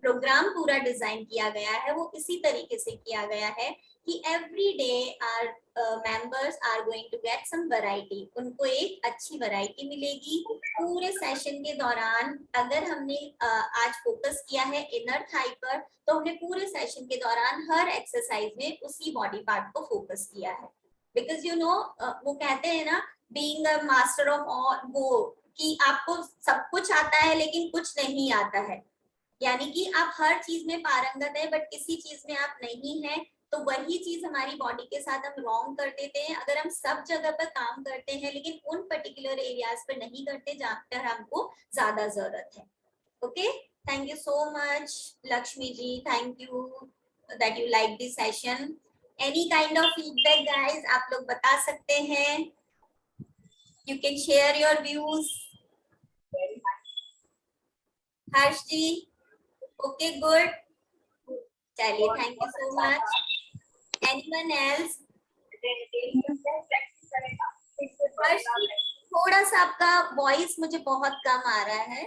प्रोग्राम पूरा डिजाइन किया गया है वो इसी तरीके से किया गया है कि every day our members are going to get some variety. उनको एक अच्छी वैरायटी मिलेगी पूरे सेशन के दौरान. अगर हमने आज फोकस किया है इनर थाई पर, तो हमने पूरे सेशन के दौरान हर एक्सरसाइज में उसी बॉडी पार्ट को फोकस किया है. बिकॉज यू नो वो कहते हैं ना, being a master of all, वो कि आपको सब कुछ आता है लेकिन कुछ नहीं आता है. यानी कि आप हर चीज में पारंगत है बट किसी चीज में आप नहीं है. तो वही चीज हमारी बॉडी के साथ हम रॉन्ग कर देते हैं. अगर हम सब जगह पर काम करते हैं लेकिन उन पर्टिकुलर एरियाज पर नहीं करते जहाँ पर हमको ज्यादा जरूरत है. Okay, thank you so much Lakshmi ji. Thank you that you like this session. Any kind of feedback, guys, आप लोग बता सकते हैं. You can share your views. Harsh ji, okay, good. चलिए, thank you so much. Anyone else? हर्ष जी, थोड़ा सा आपका voice मुझे बहुत कम आ रहा है.